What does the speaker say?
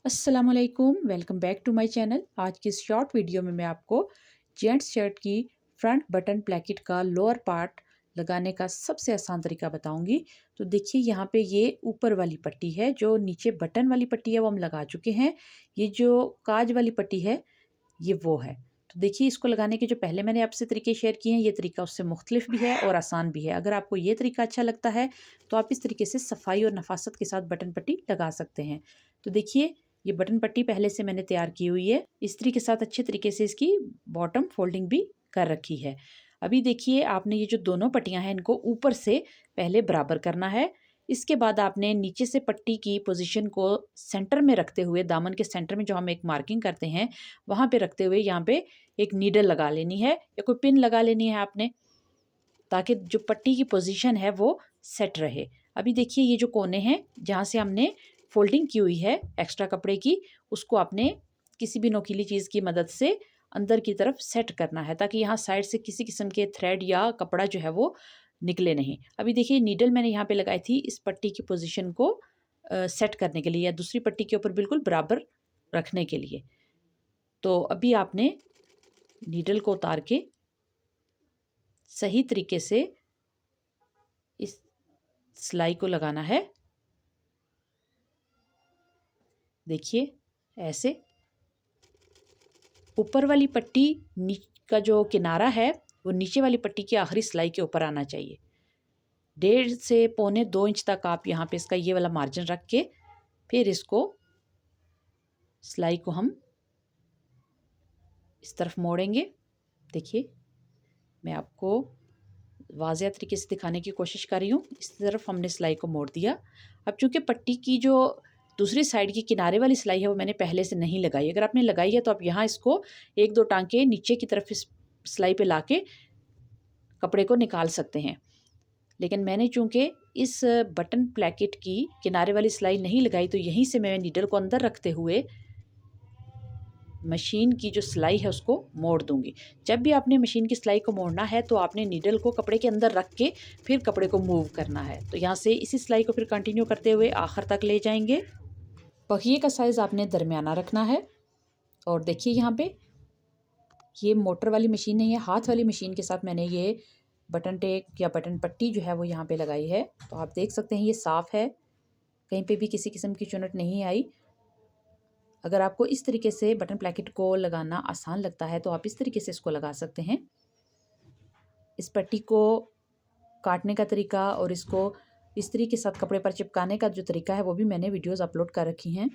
अस्सलामुअलैकुम, welcome back to my channel. आज की इस शॉर्ट वीडियो में मैं आपको जेंट्स शर्ट की फ्रंट बटन प्लेकेट का लोअर पार्ट लगाने का सबसे आसान तरीका बताऊंगी। तो देखिए यहाँ पे ये ऊपर वाली पट्टी है, जो नीचे बटन वाली पट्टी है वो हम लगा चुके हैं। ये जो काज वाली पट्टी है ये वो है। तो देखिए इसको लगाने के जो पहले मैंने आपसे तरीके शेयर किए हैं, ये तरीका उससे मुख्तलिफ भी है और आसान भी है। अगर आपको ये तरीका अच्छा लगता है तो आप इस तरीके से सफाई और नफासत के साथ बटन पट्टी लगा सकते हैं। तो देखिए ये बटन पट्टी पहले से मैंने तैयार की हुई है। इस्त्री के साथ अच्छे तरीके से इसकी बॉटम फोल्डिंग भी कर रखी है। अभी देखिए आपने ये जो दोनों पट्टियां हैं इनको ऊपर से पहले बराबर करना है। इसके बाद आपने नीचे से पट्टी की पोजीशन को सेंटर में रखते हुए, दामन के सेंटर में जो हम एक मार्किंग करते हैं वहां पे रखते हुए यहाँ पे एक नीडल लगा लेनी है या कोई पिन लगा लेनी है आपने, ताकि जो पट्टी की पोजीशन है वो सेट रहे। अभी देखिए ये जो कोने हैं जहाँ से हमने फोल्डिंग की हुई है एक्स्ट्रा कपड़े की, उसको आपने किसी भी नोकीली चीज़ की मदद से अंदर की तरफ सेट करना है, ताकि यहाँ साइड से किसी किस्म के थ्रेड या कपड़ा जो है वो निकले नहीं। अभी देखिए नीडल मैंने यहाँ पे लगाई थी इस पट्टी की पोजीशन को सेट करने के लिए, या दूसरी पट्टी के ऊपर बिल्कुल बराबर रखने के लिए। तो अभी आपने नीडल को उतार के सही तरीके से इस सिलाई को लगाना है। देखिए ऐसे ऊपर वाली पट्टी का जो किनारा है वो नीचे वाली पट्टी की आखिरी सिलाई के ऊपर आना चाहिए। 1.5 से पौने 2 इंच तक आप यहाँ पे इसका ये वाला मार्जिन रख के फिर इसको सिलाई को हम इस तरफ मोड़ेंगे। देखिए मैं आपको वाज़िया तरीके से दिखाने की कोशिश कर रही हूँ। इस तरफ हमने सिलाई को मोड़ दिया। अब चूँकि पट्टी की जो दूसरी साइड की किनारे वाली सिलाई है वो मैंने पहले से नहीं लगाई। अगर आपने लगाई है तो आप यहाँ इसको 1-2 टाँके नीचे की तरफ इस सिलाई पे लाके कपड़े को निकाल सकते हैं। लेकिन मैंने चूँकि इस बटन प्लेकेट की किनारे वाली सिलाई नहीं लगाई, तो यहीं से मैं नीडल को अंदर रखते हुए मशीन की जो सिलाई है उसको मोड़ दूंगी। जब भी आपने मशीन की सिलाई को मोड़ना है तो आपने नीडल को कपड़े के अंदर रख के फिर कपड़े को मूव करना है। तो यहाँ से इसी सिलाई को फिर कंटिन्यू करते हुए आखिर तक ले जाएंगे। पहिए का साइज़ आपने दरमियाना रखना है। और देखिए यहाँ पे ये मोटर वाली मशीन नहीं है, हाथ वाली मशीन के साथ मैंने ये बटन टेक या बटन पट्टी जो है वो यहाँ पे लगाई है। तो आप देख सकते हैं ये साफ़ है, कहीं पे भी किसी किस्म की चुनट नहीं आई। अगर आपको इस तरीके से बटन प्लेकेट को लगाना आसान लगता है तो आप इस तरीके से इसको लगा सकते हैं। इस पट्टी को काटने का तरीका और इसको इस्त्री के साथ कपड़े पर चिपकाने का जो तरीका है वो भी मैंने वीडियोस अपलोड कर रखी हैं।